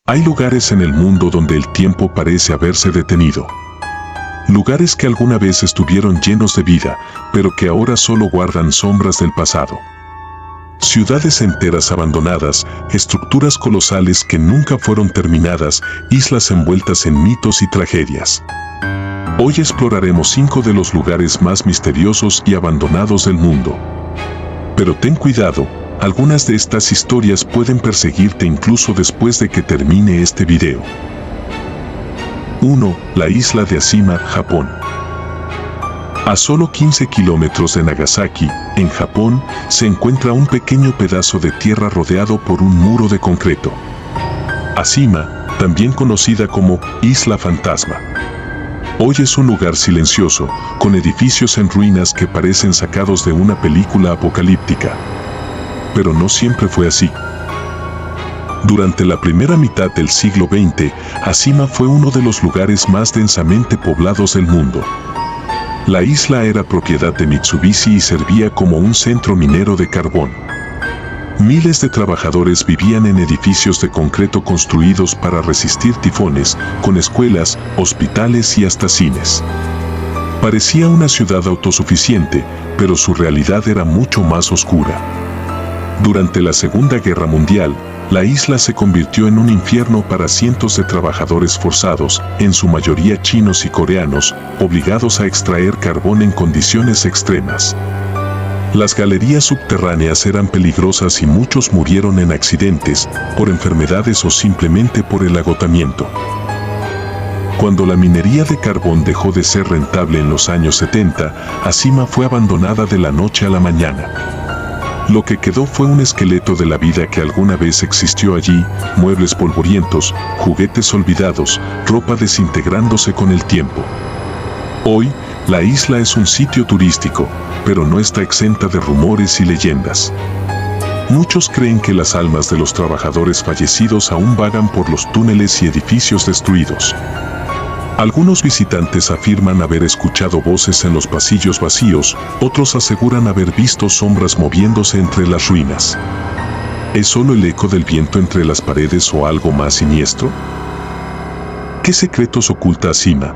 Hay lugares en el mundo donde el tiempo parece haberse detenido. Lugares que alguna vez estuvieron llenos de vida, pero que ahora solo guardan sombras del pasado. Ciudades enteras abandonadas, estructuras colosales que nunca fueron terminadas, islas envueltas en mitos y tragedias. Hoy exploraremos 5 de los lugares más misteriosos y abandonados del mundo. Pero ten cuidado, algunas de estas historias pueden perseguirte incluso después de que termine este video. 1. La isla de Ashima, Japón. A solo 15 kilómetros de Nagasaki, en Japón, se encuentra un pequeño pedazo de tierra rodeado por un muro de concreto. Ashima, también conocida como Isla Fantasma. Hoy es un lugar silencioso, con edificios en ruinas que parecen sacados de una película apocalíptica. Pero no siempre fue así. Durante la primera mitad del siglo XX, Ashima fue uno de los lugares más densamente poblados del mundo. La isla era propiedad de Mitsubishi y servía como un centro minero de carbón. Miles de trabajadores vivían en edificios de concreto construidos para resistir tifones, con escuelas, hospitales y hasta cines. Parecía una ciudad autosuficiente, pero su realidad era mucho más oscura. Durante la Segunda Guerra Mundial, la isla se convirtió en un infierno para cientos de trabajadores forzados, en su mayoría chinos y coreanos, obligados a extraer carbón en condiciones extremas. Las galerías subterráneas eran peligrosas y muchos murieron en accidentes, por enfermedades o simplemente por el agotamiento. Cuando la minería de carbón dejó de ser rentable en los años 70, Ashima fue abandonada de la noche a la mañana. Lo que quedó fue un esqueleto de la vida que alguna vez existió allí, muebles polvorientos, juguetes olvidados, ropa desintegrándose con el tiempo. Hoy, la isla es un sitio turístico, pero no está exenta de rumores y leyendas. Muchos creen que las almas de los trabajadores fallecidos aún vagan por los túneles y edificios destruidos. Algunos visitantes afirman haber escuchado voces en los pasillos vacíos, otros aseguran haber visto sombras moviéndose entre las ruinas. ¿Es solo el eco del viento entre las paredes o algo más siniestro? ¿Qué secretos oculta Ashima?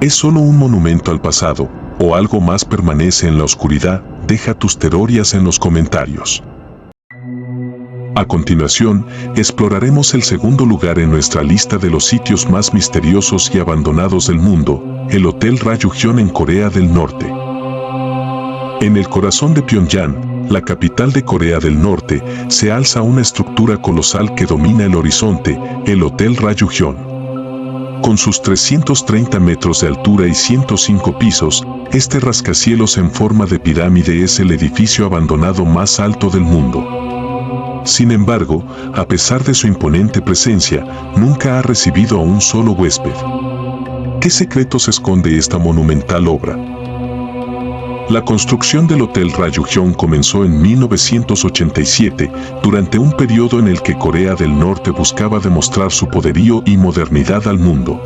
¿Es solo un monumento al pasado, o algo más permanece en la oscuridad? Deja tus teorías en los comentarios. A continuación, exploraremos el segundo lugar en nuestra lista de los sitios más misteriosos y abandonados del mundo, el Hotel Ryugyong en Corea del Norte. En el corazón de Pyongyang, la capital de Corea del Norte, se alza una estructura colosal que domina el horizonte, el Hotel Ryugyong. Con sus 330 metros de altura y 105 pisos, este rascacielos en forma de pirámide es el edificio abandonado más alto del mundo. Sin embargo, a pesar de su imponente presencia, nunca ha recibido a un solo huésped. ¿Qué secretos esconde esta monumental obra? La construcción del Hotel Ryugyong comenzó en 1987, durante un periodo en el que Corea del Norte buscaba demostrar su poderío y modernidad al mundo.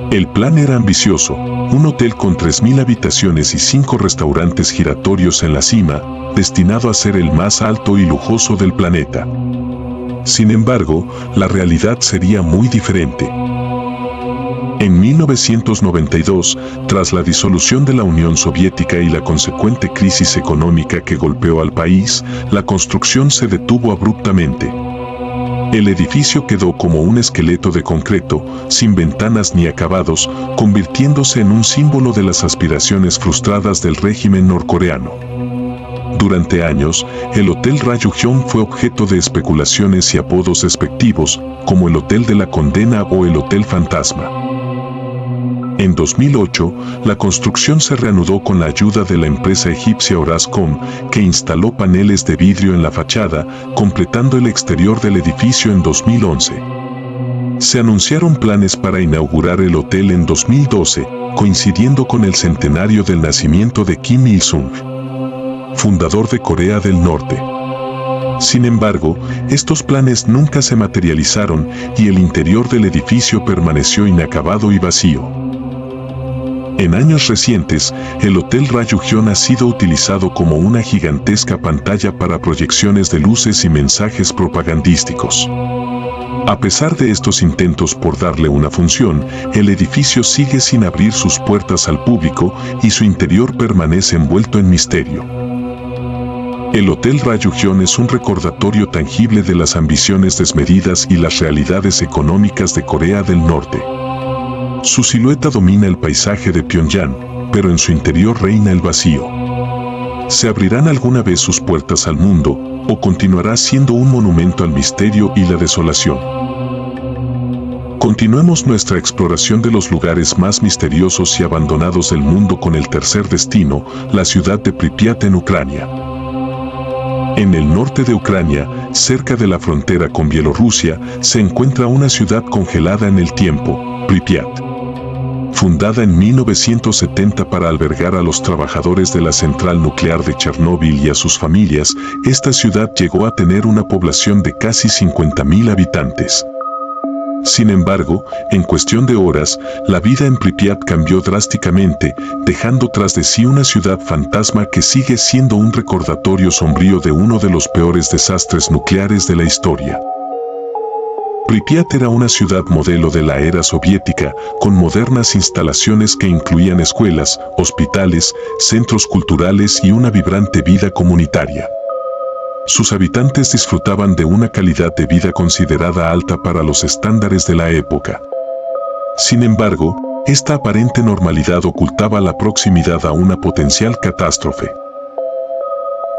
El plan era ambicioso, un hotel con 3.000 habitaciones y 5 restaurantes giratorios en la cima, destinado a ser el más alto y lujoso del planeta. Sin embargo, la realidad sería muy diferente. En 1992, tras la disolución de la Unión Soviética y la consecuente crisis económica que golpeó al país, la construcción se detuvo abruptamente. El edificio quedó como un esqueleto de concreto, sin ventanas ni acabados, convirtiéndose en un símbolo de las aspiraciones frustradas del régimen norcoreano. Durante años, el Hotel Ryugyong fue objeto de especulaciones y apodos despectivos, como el Hotel de la Condena o el Hotel Fantasma. En 2008, la construcción se reanudó con la ayuda de la empresa egipcia Orascom, que instaló paneles de vidrio en la fachada, completando el exterior del edificio en 2011. Se anunciaron planes para inaugurar el hotel en 2012, coincidiendo con el centenario del nacimiento de Kim Il-sung, fundador de Corea del Norte. Sin embargo, estos planes nunca se materializaron y el interior del edificio permaneció inacabado y vacío. En años recientes, el Hotel Rayugion ha sido utilizado como una gigantesca pantalla para proyecciones de luces y mensajes propagandísticos. A pesar de estos intentos por darle una función, el edificio sigue sin abrir sus puertas al público y su interior permanece envuelto en misterio. El Hotel Rayugion es un recordatorio tangible de las ambiciones desmedidas y las realidades económicas de Corea del Norte. Su silueta domina el paisaje de Pyongyang, pero en su interior reina el vacío. ¿Se abrirán alguna vez sus puertas al mundo, o continuará siendo un monumento al misterio y la desolación? Continuemos nuestra exploración de los lugares más misteriosos y abandonados del mundo con el tercer destino, la ciudad de Pripyat en Ucrania. En el norte de Ucrania, cerca de la frontera con Bielorrusia, se encuentra una ciudad congelada en el tiempo, Pripyat. Fundada en 1970 para albergar a los trabajadores de la central nuclear de Chernóbil y a sus familias, esta ciudad llegó a tener una población de casi 50.000 habitantes. Sin embargo, en cuestión de horas, la vida en Pripyat cambió drásticamente, dejando tras de sí una ciudad fantasma que sigue siendo un recordatorio sombrío de uno de los peores desastres nucleares de la historia. Pripyat era una ciudad modelo de la era soviética, con modernas instalaciones que incluían escuelas, hospitales, centros culturales y una vibrante vida comunitaria. Sus habitantes disfrutaban de una calidad de vida considerada alta para los estándares de la época. Sin embargo, esta aparente normalidad ocultaba la proximidad a una potencial catástrofe.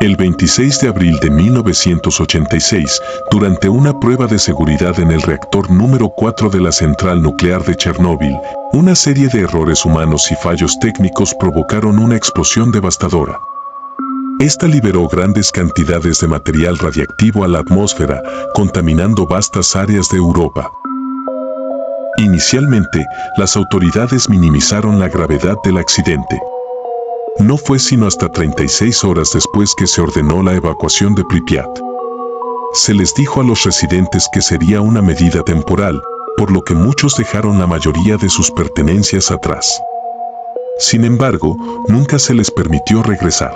El 26 de abril de 1986, durante una prueba de seguridad en el reactor número 4 de la central nuclear de Chernóbil, una serie de errores humanos y fallos técnicos provocaron una explosión devastadora. Esta liberó grandes cantidades de material radiactivo a la atmósfera, contaminando vastas áreas de Europa. Inicialmente, las autoridades minimizaron la gravedad del accidente. No fue sino hasta 36 horas después que se ordenó la evacuación de Pripyat. Se les dijo a los residentes que sería una medida temporal, por lo que muchos dejaron la mayoría de sus pertenencias atrás. Sin embargo, nunca se les permitió regresar.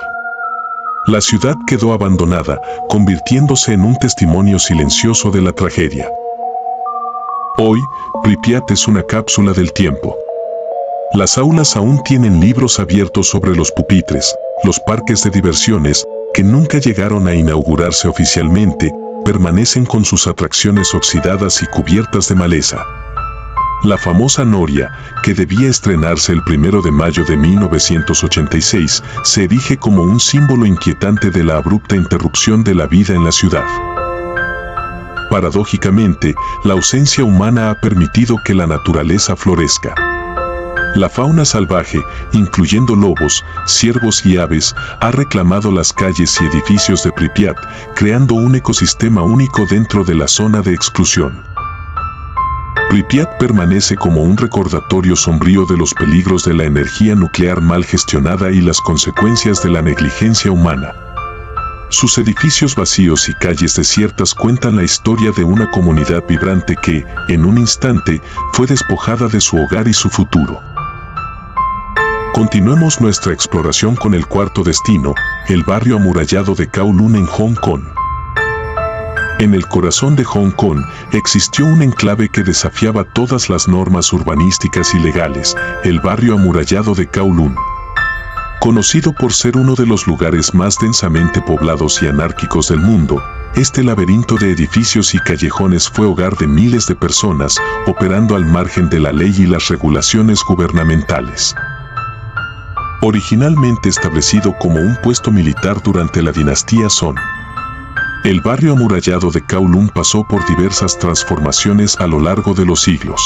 La ciudad quedó abandonada, convirtiéndose en un testimonio silencioso de la tragedia. Hoy, Pripyat es una cápsula del tiempo. Las aulas aún tienen libros abiertos sobre los pupitres, los parques de diversiones, que nunca llegaron a inaugurarse oficialmente, permanecen con sus atracciones oxidadas y cubiertas de maleza. La famosa Noria, que debía estrenarse el 1 de mayo de 1986, se erige como un símbolo inquietante de la abrupta interrupción de la vida en la ciudad. Paradójicamente, la ausencia humana ha permitido que la naturaleza florezca. La fauna salvaje, incluyendo lobos, ciervos y aves, ha reclamado las calles y edificios de Pripyat, creando un ecosistema único dentro de la zona de exclusión. Pripyat permanece como un recordatorio sombrío de los peligros de la energía nuclear mal gestionada y las consecuencias de la negligencia humana. Sus edificios vacíos y calles desiertas cuentan la historia de una comunidad vibrante que, en un instante, fue despojada de su hogar y su futuro. Continuemos nuestra exploración con el cuarto destino, el barrio amurallado de Kowloon en Hong Kong. En el corazón de Hong Kong existió un enclave que desafiaba todas las normas urbanísticas y legales, el barrio amurallado de Kowloon. Conocido por ser uno de los lugares más densamente poblados y anárquicos del mundo, este laberinto de edificios y callejones fue hogar de miles de personas, operando al margen de la ley y las regulaciones gubernamentales. Originalmente establecido como un puesto militar durante la dinastía Song, el barrio amurallado de Kowloon pasó por diversas transformaciones a lo largo de los siglos.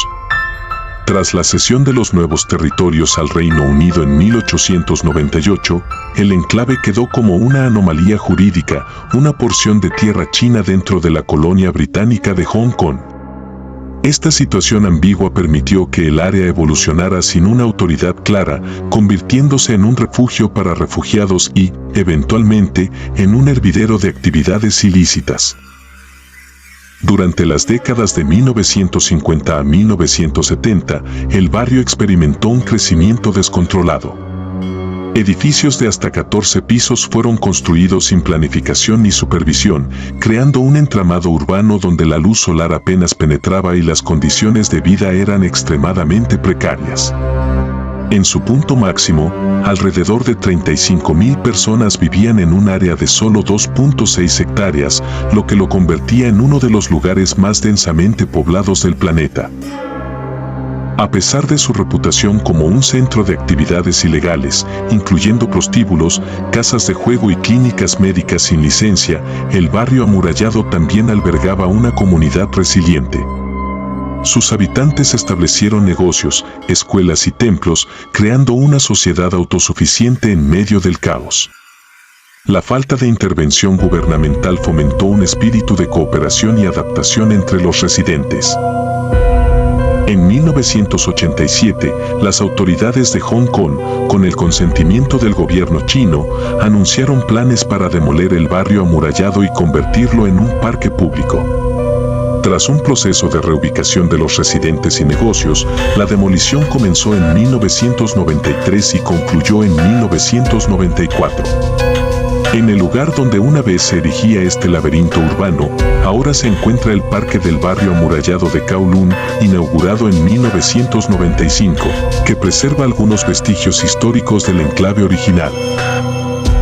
Tras la cesión de los nuevos territorios al Reino Unido en 1898, el enclave quedó como una anomalía jurídica, una porción de tierra china dentro de la colonia británica de Hong Kong. Esta situación ambigua permitió que el área evolucionara sin una autoridad clara, convirtiéndose en un refugio para refugiados y, eventualmente, en un hervidero de actividades ilícitas. Durante las décadas de 1950 a 1970, el barrio experimentó un crecimiento descontrolado. Edificios de hasta 14 pisos fueron construidos sin planificación ni supervisión, creando un entramado urbano donde la luz solar apenas penetraba y las condiciones de vida eran extremadamente precarias. En su punto máximo, alrededor de 35.000 personas vivían en un área de solo 2.6 hectáreas, lo que lo convertía en uno de los lugares más densamente poblados del planeta. A pesar de su reputación como un centro de actividades ilegales, incluyendo prostíbulos, casas de juego y clínicas médicas sin licencia, el barrio amurallado también albergaba una comunidad resiliente. Sus habitantes establecieron negocios, escuelas y templos, creando una sociedad autosuficiente en medio del caos. La falta de intervención gubernamental fomentó un espíritu de cooperación y adaptación entre los residentes. En 1987, las autoridades de Hong Kong, con el consentimiento del gobierno chino, anunciaron planes para demoler el barrio amurallado y convertirlo en un parque público. Tras un proceso de reubicación de los residentes y negocios, la demolición comenzó en 1993 y concluyó en 1994. En el lugar donde una vez se erigía este laberinto urbano, ahora se encuentra el Parque del Barrio Amurallado de Kowloon, inaugurado en 1995, que preserva algunos vestigios históricos del enclave original.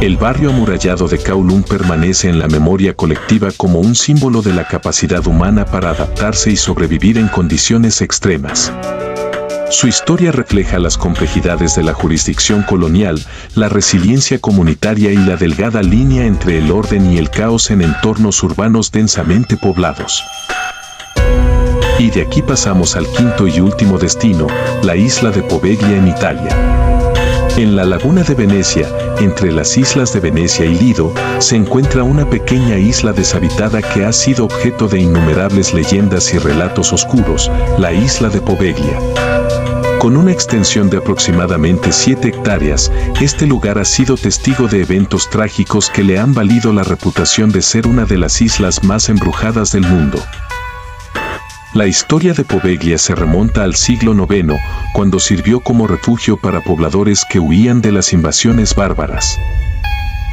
El barrio amurallado de Kowloon permanece en la memoria colectiva como un símbolo de la capacidad humana para adaptarse y sobrevivir en condiciones extremas. Su historia refleja las complejidades de la jurisdicción colonial, la resiliencia comunitaria y la delgada línea entre el orden y el caos en entornos urbanos densamente poblados. Y de aquí pasamos al quinto y último destino, la isla de Poveglia en Italia. En la laguna de Venecia, entre las islas de Venecia y Lido, se encuentra una pequeña isla deshabitada que ha sido objeto de innumerables leyendas y relatos oscuros, la isla de Poveglia. Con una extensión de aproximadamente 7 hectáreas, este lugar ha sido testigo de eventos trágicos que le han valido la reputación de ser una de las islas más embrujadas del mundo. La historia de Poveglia se remonta al siglo IX, cuando sirvió como refugio para pobladores que huían de las invasiones bárbaras.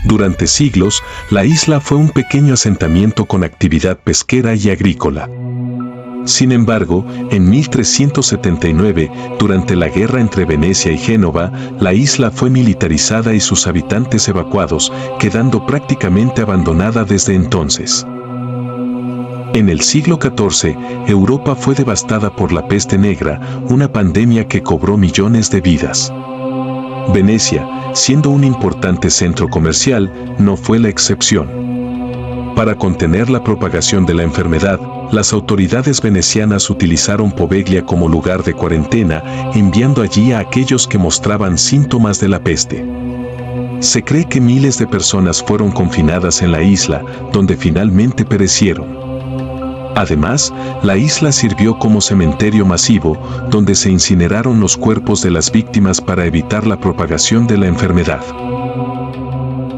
Durante siglos, la isla fue un pequeño asentamiento con actividad pesquera y agrícola. Sin embargo, en 1379, durante la guerra entre Venecia y Génova, la isla fue militarizada y sus habitantes evacuados, quedando prácticamente abandonada desde entonces. En el siglo XIV, Europa fue devastada por la peste negra, una pandemia que cobró millones de vidas. Venecia, siendo un importante centro comercial, no fue la excepción. Para contener la propagación de la enfermedad, las autoridades venecianas utilizaron Poveglia como lugar de cuarentena, enviando allí a aquellos que mostraban síntomas de la peste. Se cree que miles de personas fueron confinadas en la isla, donde finalmente perecieron. Además, la isla sirvió como cementerio masivo, donde se incineraron los cuerpos de las víctimas para evitar la propagación de la enfermedad.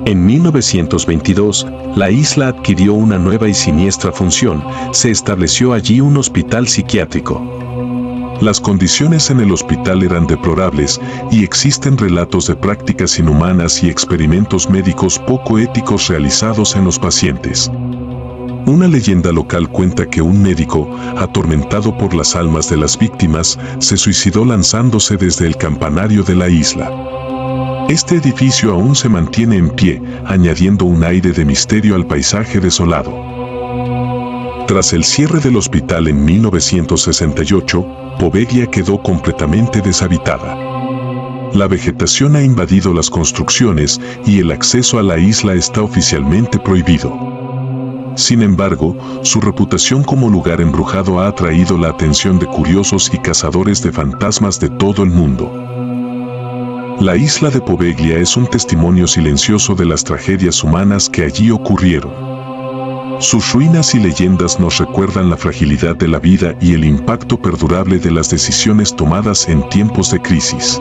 En 1922, la isla adquirió una nueva y siniestra función, se estableció allí un hospital psiquiátrico. Las condiciones en el hospital eran deplorables y existen relatos de prácticas inhumanas y experimentos médicos poco éticos realizados en los pacientes. Una leyenda local cuenta que un médico, atormentado por las almas de las víctimas, se suicidó lanzándose desde el campanario de la isla. Este edificio aún se mantiene en pie, añadiendo un aire de misterio al paisaje desolado. Tras el cierre del hospital en 1968, Poveglia quedó completamente deshabitada. La vegetación ha invadido las construcciones y el acceso a la isla está oficialmente prohibido. Sin embargo, su reputación como lugar embrujado ha atraído la atención de curiosos y cazadores de fantasmas de todo el mundo. La isla de Poveglia es un testimonio silencioso de las tragedias humanas que allí ocurrieron. Sus ruinas y leyendas nos recuerdan la fragilidad de la vida y el impacto perdurable de las decisiones tomadas en tiempos de crisis.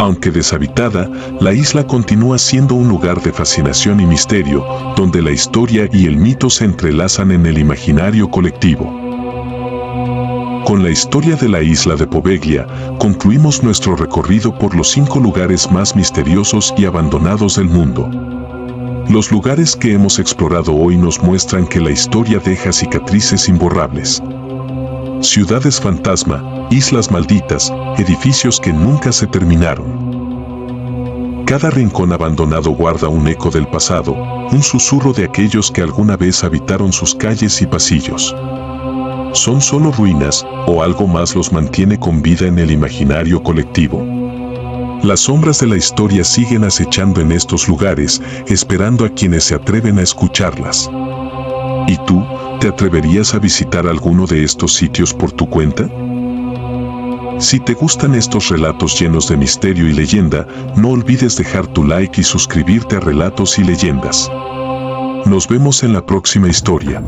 Aunque deshabitada, la isla continúa siendo un lugar de fascinación y misterio, donde la historia y el mito se entrelazan en el imaginario colectivo. Con la historia de la isla de Poveglia, concluimos nuestro recorrido por los 5 lugares más misteriosos y abandonados del mundo. Los lugares que hemos explorado hoy nos muestran que la historia deja cicatrices imborrables. Ciudades fantasma, islas malditas, edificios que nunca se terminaron. Cada rincón abandonado guarda un eco del pasado, un susurro de aquellos que alguna vez habitaron sus calles y pasillos. ¿Son solo ruinas, o algo más los mantiene con vida en el imaginario colectivo? Las sombras de la historia siguen acechando en estos lugares, esperando a quienes se atreven a escucharlas. ¿Y tú, te atreverías a visitar alguno de estos sitios por tu cuenta? Si te gustan estos relatos llenos de misterio y leyenda, no olvides dejar tu like y suscribirte a Relatos y Leyendas. Nos vemos en la próxima historia.